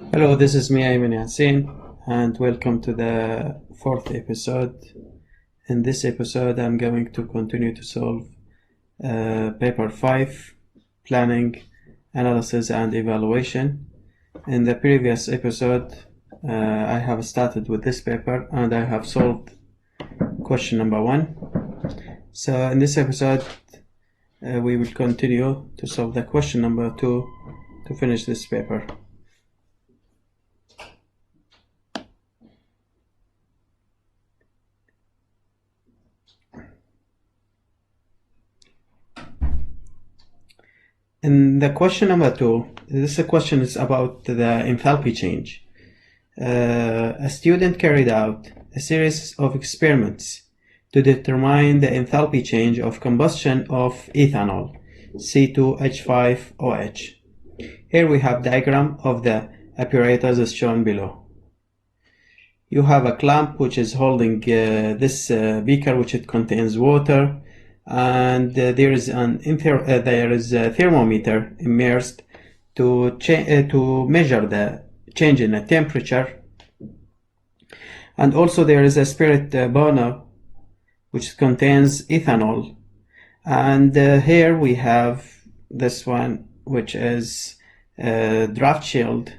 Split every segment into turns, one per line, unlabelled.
Hello, this is me, Ayman Yassin, and welcome to the fourth episode. In this episode, I'm going to continue to solve paper 5, Planning, Analysis and Evaluation. In the previous episode, I have started with this paper and I have solved question number 1. So in this episode, we will continue to solve the question number 2 to finish this paper. In the question number 2, this question is about the enthalpy change. A student carried out a series of experiments to determine the enthalpy change of combustion of ethanol, C2H5OH. Here we have diagram of the apparatus as shown below. You have a clamp which is holding this beaker which it contains water, and there is a thermometer immersed to measure the change in the temperature, and also there is a spirit burner which contains ethanol, and here we have this one which is draft shield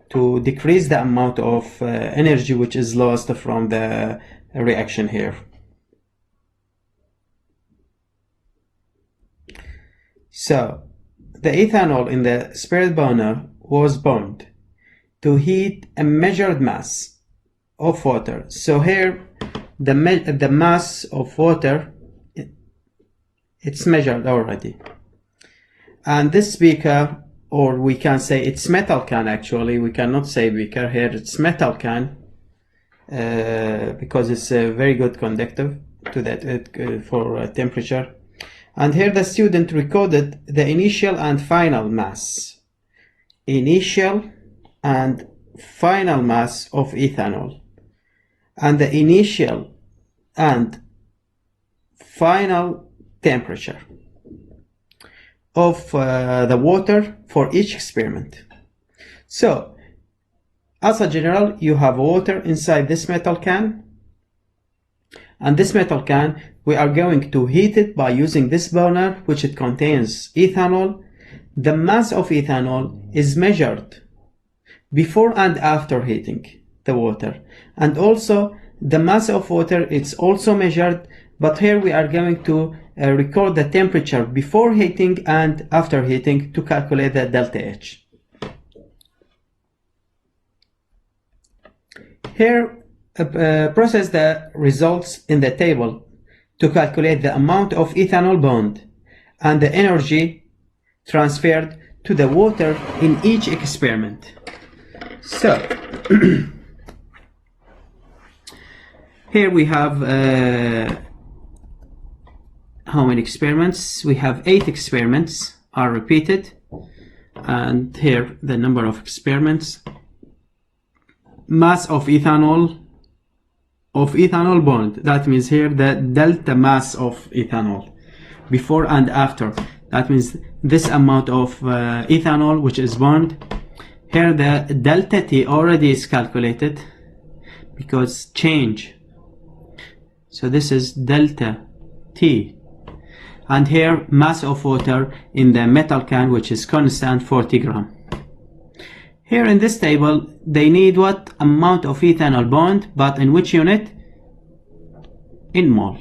to decrease the amount of energy which is lost from the reaction here. So, the ethanol in the spirit burner was burned to heat a measured mass of water. So here, the mass of water, it's measured already. And this beaker, or we can say it's metal can actually, we cannot say beaker here, it's metal can, because it's a very good conductive to that for temperature. And here the student recorded the initial and final mass. Initial and final mass of ethanol. And the initial and final temperature of the water for each experiment. So, as a general, you have water inside this metal can. And this metal can, we are going to heat it by using this burner, which it contains ethanol. The mass of ethanol is measured before and after heating the water. And also, the mass of water is also measured, but here we are going to record the temperature before heating and after heating to calculate the delta H. Here, process the results in the table to calculate the amount of ethanol burned and the energy transferred to the water in each experiment. So, here we have how many experiments? We have 8 experiments are repeated, and here the number of experiments. Mass of ethanol burned, that means here the delta mass of ethanol before and after, that means this amount of ethanol which is burned. Here the delta T already is calculated because change, so this is delta T. And here mass of water in the metal can which is constant, 40 gram. Here in this table, they need what amount of ethanol burned, but in which unit? In mole.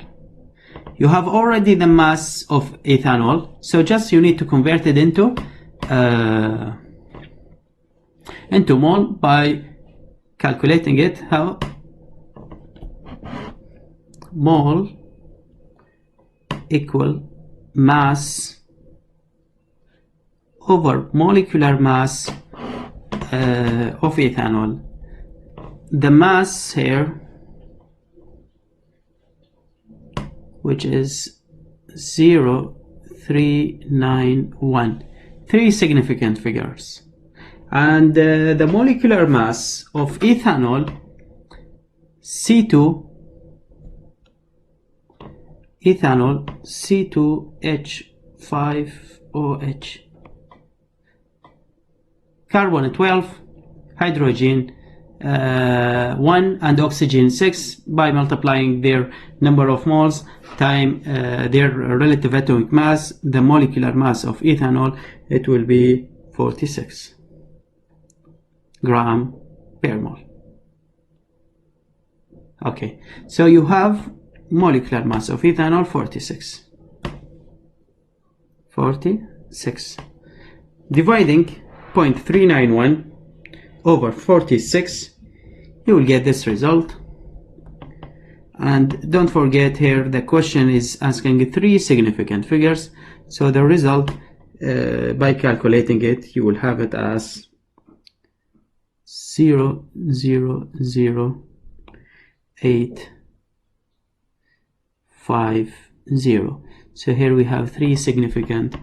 You have already the mass of ethanol, so just you need to convert it into mole by calculating it. How? Mole equal mass over molecular mass of ethanol. The mass here, which is 0.391, 3 significant figures, and the molecular mass of ethanol, C2, ethanol C2H5OH, carbon 12, hydrogen 1 and oxygen 6 by multiplying their number of moles time their relative atomic mass, the molecular mass of ethanol, it will be 46 gram per mole. Okay, so you have molecular mass of ethanol 46. Dividing 0.391 over 46, you will get this result. And don't forget, here the question is asking 3 significant figures, so the result by calculating it, you will have it as 0.00850. So here we have 3 significant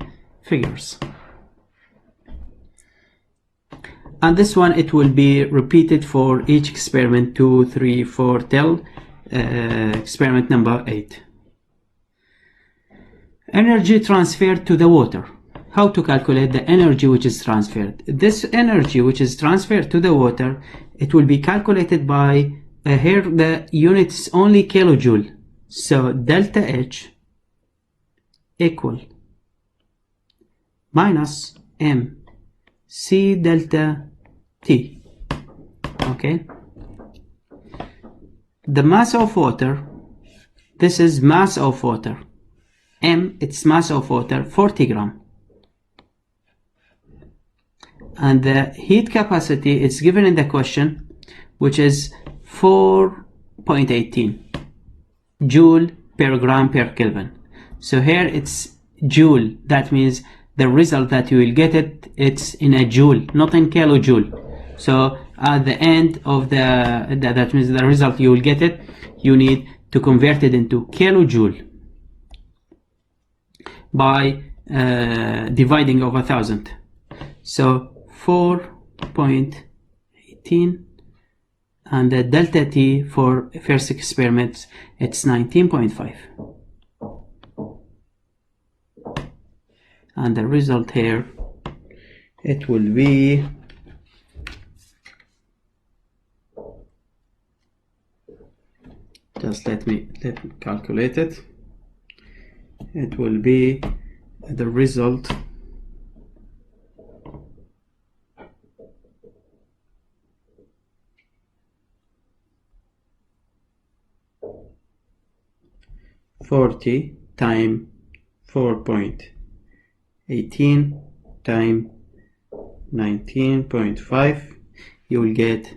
figures. And this one, it will be repeated for each experiment 2, 3, 4 till experiment number 8. Energy transferred to the water. How to calculate the energy which is transferred? This energy which is transferred to the water, it will be calculated by here the unit is only kilojoule. So delta H equal minus M C delta T. Okay. The mass of water, this is mass of water. M, it's mass of water, 40 gram. And the heat capacity is given in the question, which is 4.18 joule per gram per Kelvin. So here it's joule. That means the result that you will get it's in a joule, not in kilojoule. So at the end of that means the result you will get it, you need to convert it into kilojoule by dividing over 1000. So 4.18, and the delta T for first experiment, it's 19.5. And the result here, it will be just let me calculate it. It will be the result (40 times 4.18 times 19.5). You will get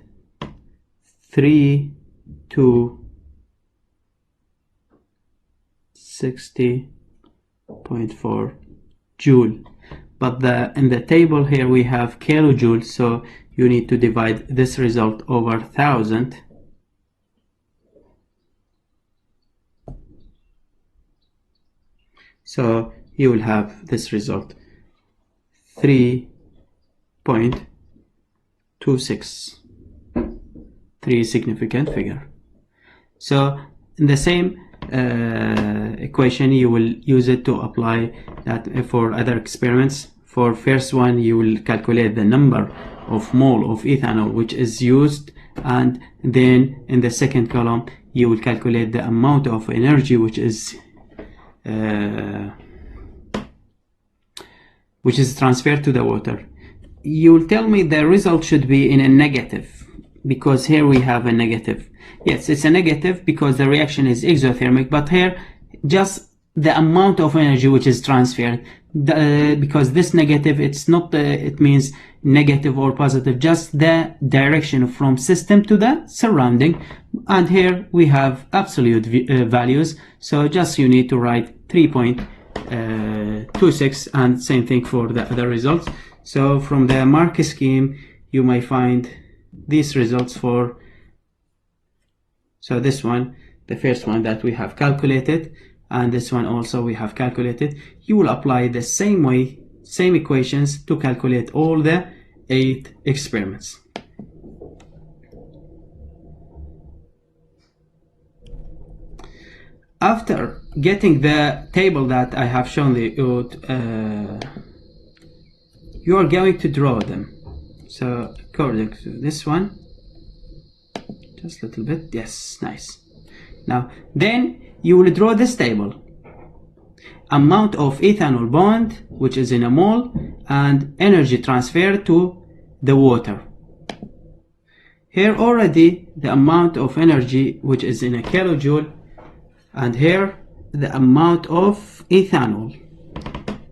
3260.4 joule. But in the table here we have kilojoules, so you need to divide this result over 1000. So you will have this result 3.26, 3 significant figure. So in the same equation you will use it to apply that for other experiments. For first one, you will calculate the number of mole of ethanol which is used, and then in the second column you will calculate the amount of energy which is transferred to the water. You will tell me the result should be in a negative, because here we have a negative. Yes, it's a negative because the reaction is exothermic, but here just the amount of energy which is transferred, because this negative, it's not it means negative or positive, just the direction from system to the surrounding. And here we have absolute values, so just you need to write 3.26, and same thing for the other results. So from the mark scheme you may find these results for, so this one, the first one that we have calculated, and this one also we have calculated. You will apply the same way, same equations to calculate all the 8 experiments. After getting the table that I have shown you, you are going to draw them. So according to this one, just a little bit, yes, nice. Now then you will draw this table: amount of ethanol bond, which is in a mole, and energy transfer to the water. Here already the amount of energy, which is in a kilojoule, and here the amount of ethanol,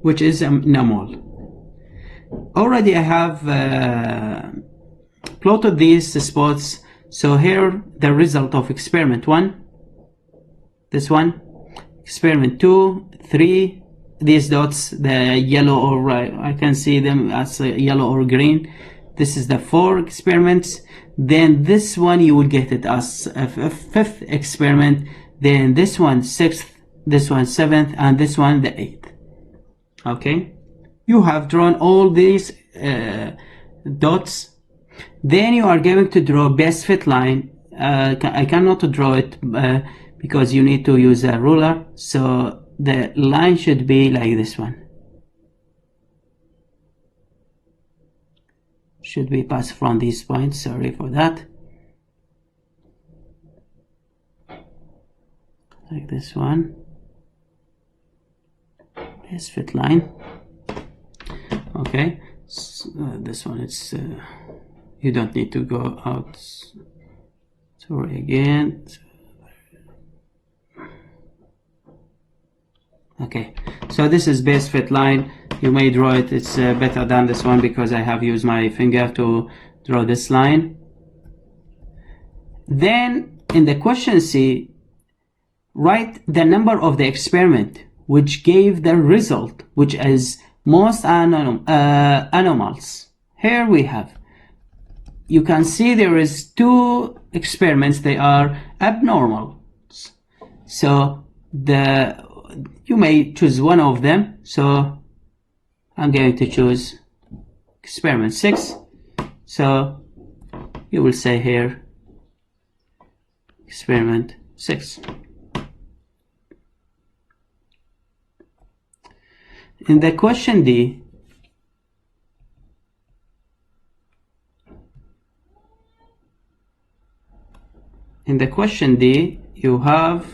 which is in a mole. Already I have plotted these spots. So here the result of experiment 1, this one, experiment 2, 3, these dots, the yellow, or I can see them as yellow or green. This is the 4 experiments. Then this one you will get it as a 5th experiment. Then this one 6th, this one 7th, and this one the 8th. Okay, you have drawn all these dots. Then you are going to draw best fit line. I cannot draw it because you need to use a ruler. So the line should be like this one. Should be passed from these points. Sorry for that. Like this one. Best fit line. Okay. So, this one it's. You don't need to go out. Sorry again. Okay, so this is best fit line. You may draw it. It's better than this one because I have used my finger to draw this line. Then in the question C, write the number of the experiment which gave the result, which is most anomalies. Here we have. You can see there is 2 experiments. They are abnormal. So you may choose one of them. So I'm going to choose experiment 6. So you will say here experiment 6. In the question D, you have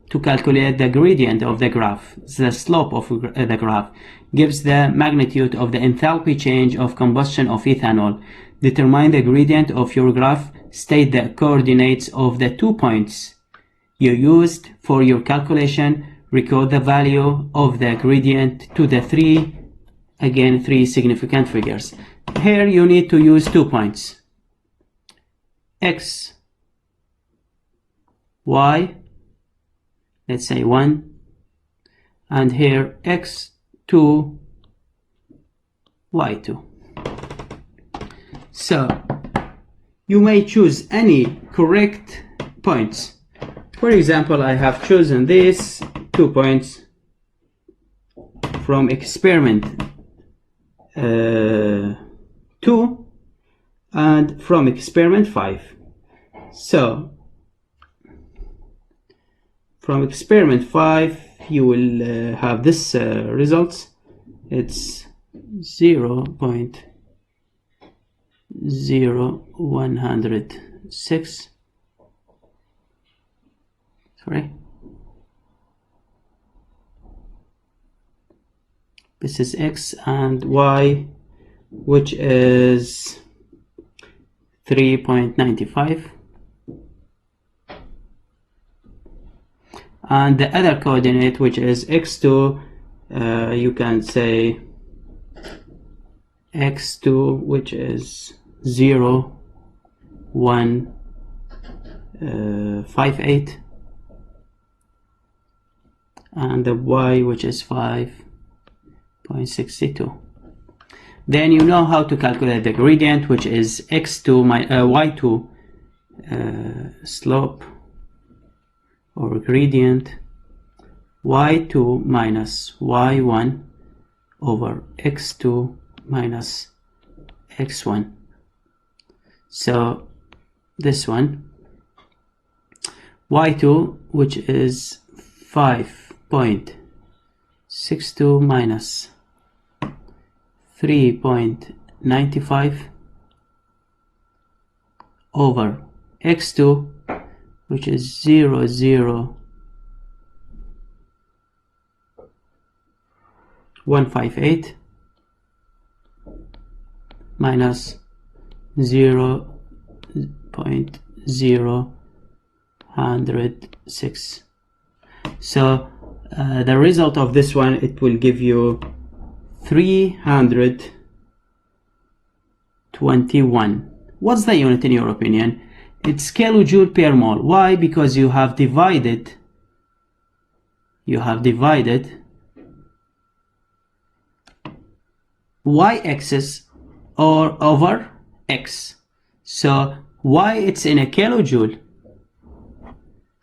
to calculate the gradient of the graph. The slope of the graph gives the magnitude of the enthalpy change of combustion of ethanol. Determine the gradient of your graph. State the coordinates of the 2 points you used for your calculation. Record the value of the gradient to the 3 significant figures. Here you need to use 2 points. X, Y, let's say 1, and here X2, Y2. So you may choose any correct points. For example, I have chosen these 2 points from experiment 2 and from experiment 5. So from experiment 5 you will have this results. It's 0.0106. Sorry, this is X, and Y, which is 3.95, and the other coordinate, which is X2, you can say X2, which is 0.158, and the Y, which is 5.62. Then you know how to calculate the gradient, which is X2 Y2 slope or gradient, Y2 minus Y1 over X2 minus X1. So this one, Y2, which is 5.62 minus 3.95 95 over x2, which is 0.00158 minus 0.006. So the result of this one, it will give you 321. What's the unit in your opinion? It's kilojoule per mole. Why? Because you have divided y-axis or over x. So y, it's in a kilojoule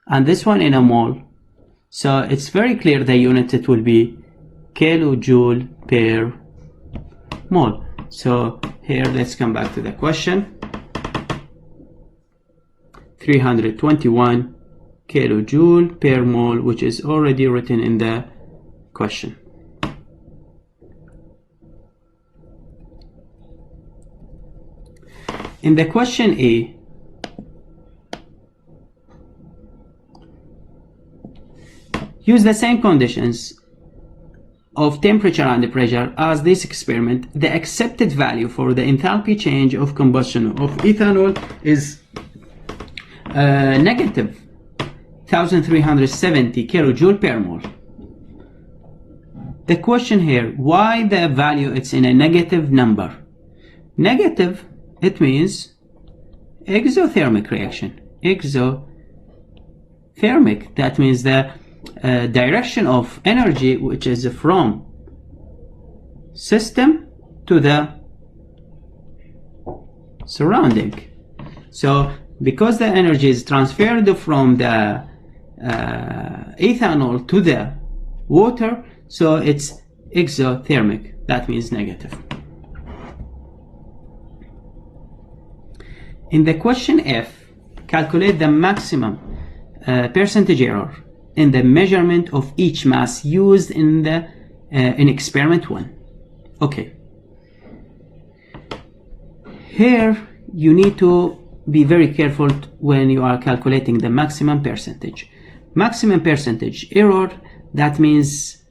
and this one in a mole. So it's very clear the unit, it will be kilojoule per mole. So here, let's come back to the question. 321 kilojoule per mole, which is already written in the question. In the question A, use the same conditions of temperature and pressure as this experiment. The accepted value for the enthalpy change of combustion of ethanol is negative 1370 kilojoule per mole. The question here, why the value it's in a negative number? Negative, it means exothermic reaction. Exothermic, that means the direction of energy, which is from system to the surrounding. So because the energy is transferred from the ethanol to the water, so it's exothermic, that means negative. In the question F, calculate the maximum percentage error in the measurement of each mass used in the in experiment 1. Okay. Here you need to be very careful when you are calculating the maximum percentage. Maximum percentage error, that means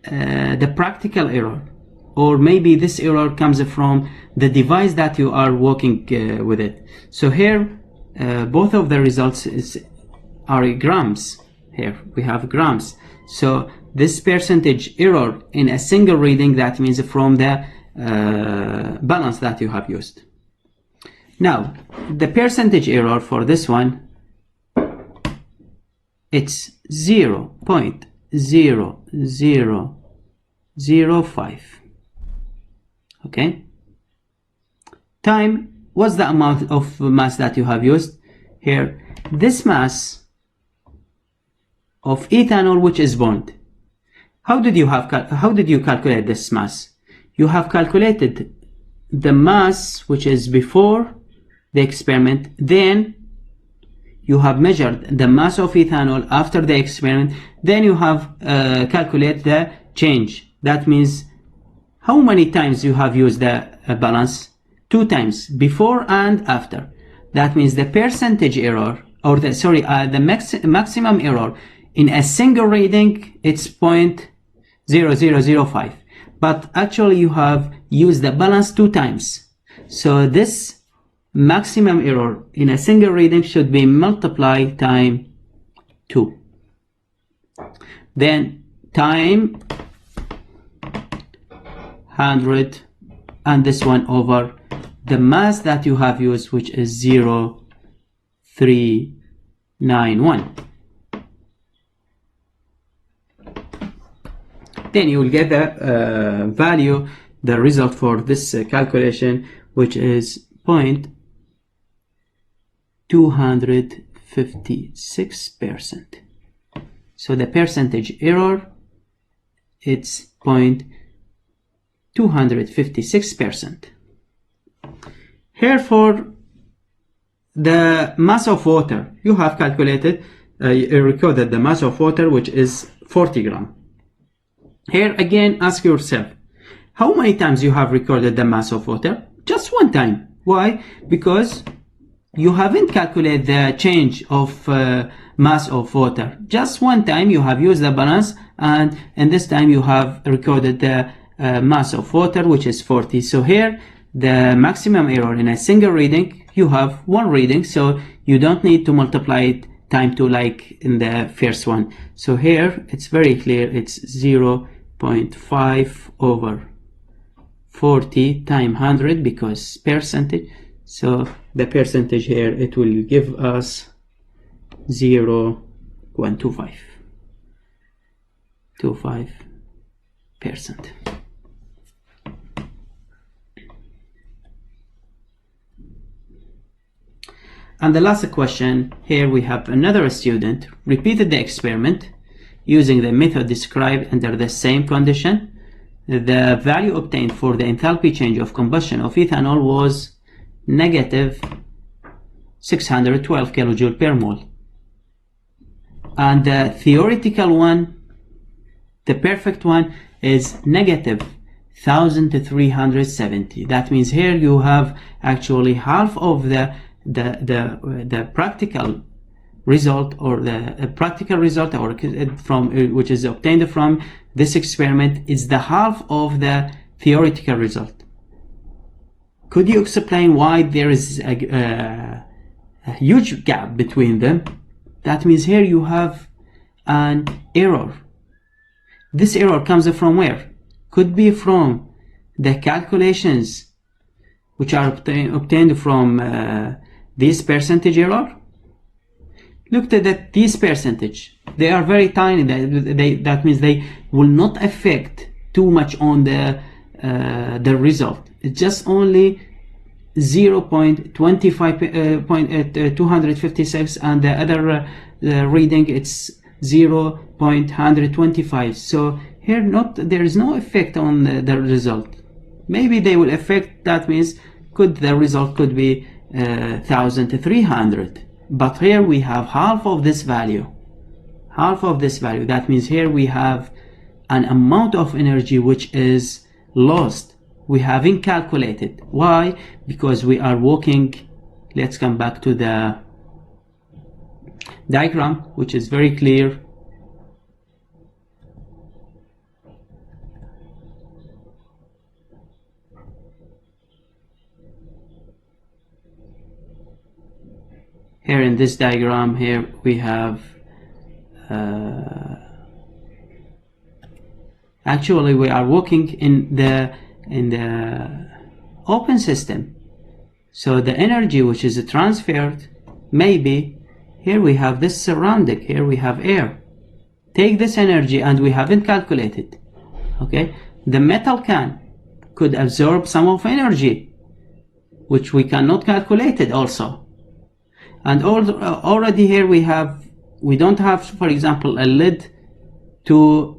the practical error, or maybe this error comes from the device that you are working with it. So here both of the results are grams. Here we have grams. So this percentage error in a single reading, that means from the balance that you have used. Now the percentage error for this one, it's 0.0005. Okay. Time, what's the amount of mass that you have used? Here, this mass of ethanol which is bond. How did you calculate this mass? You have calculated the mass which is before the experiment, then you have measured the mass of ethanol after the experiment, then you have calculated the change. That means how many times you have used the balance? 2 times, before and after. That means the percentage error, or the maximum error in a single reading, it's 0.0005. But actually you have used the balance 2 times. So this maximum error in a single reading should be multiplied times 2. Then time 100, and this one over the mass that you have used, which is 0.391. Then you will get the value, the result for this calculation, which is 0.256%. So the percentage error, it's 0.256%. Here for the mass of water, you have calculated, recorded the mass of water, which is 40 grams. Here again, ask yourself, How many times you have recorded the mass of water? Just one time. Why? Because you haven't calculated the change of mass of water. Just one time you have used the balance, and in this time you have recorded the mass of water, which is 40. So here the maximum error in a single reading, you have one reading, so you don't need to multiply it time 2 like in the first one. So here it's very clear, it's 0.5 over 40 times 100 because percentage. So the percentage here, it will give us 0.25%. And the last question, here we have another student repeated the experiment using the method described under the same condition. The value obtained for the enthalpy change of combustion of ethanol was negative 612 kilojoule per mole. And the theoretical one, the perfect one, is negative 1370. That means here you have actually half of the practical result, or the practical result, or from which is obtained from this experiment, is the half of the theoretical result. Could you explain why there is a huge gap between them? That means here you have an error. This error comes from where? Could be from the calculations which are obtained from this percentage error. Look at this percentage. They are very tiny. That means they will not affect too much on the result. It's just only 0.256, and the other reading it's 0.125. So here there is no effect on the result. Maybe they will affect. That means the result could be 1300. But here we have half of this value. Half of this value. That means here we have an amount of energy which is lost. We haven't calculated. Why? Because we are working. Let's come back to the diagram, which is very clear. Here in this diagram, here we have actually we are working in the open system. So the energy which is transferred, maybe here we have this surrounding, here we have air. Take this energy, and we haven't calculated. Okay, the metal can could absorb some of energy which we cannot calculate it also. And already here we don't have, for example, a lid to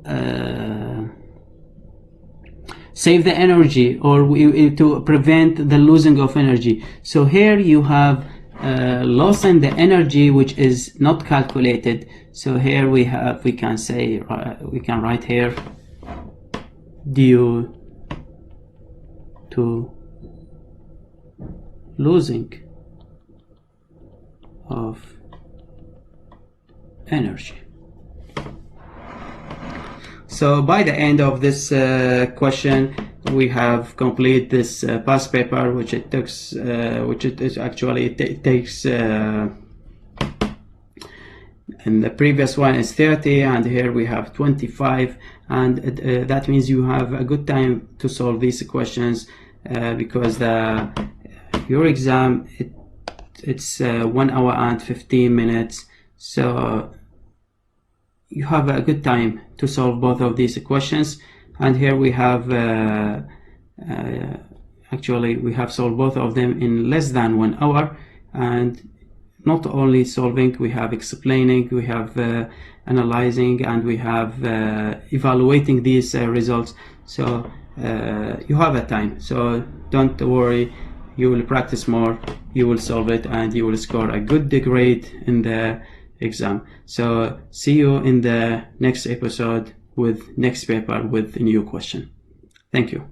save the energy, or to prevent the losing of energy. So here you have loss in the energy which is not calculated. So here we can write here due to losing of energy. So by the end of this question, we have completed this past paper, which it takes, takes. And the previous one is 30, and here we have 25, and that means you have a good time to solve these questions because your exam it's 1 hour and 15 minutes. So you have a good time to solve both of these questions. And here we have actually we have solved both of them in less than 1 hour. And not only solving, we have explaining, we have analyzing, and we have evaluating these results. So you have a time, so don't worry. You will practice more, you will solve it, and you will score a good grade in the exam. So see you in the next episode with next paper with a new question. Thank you.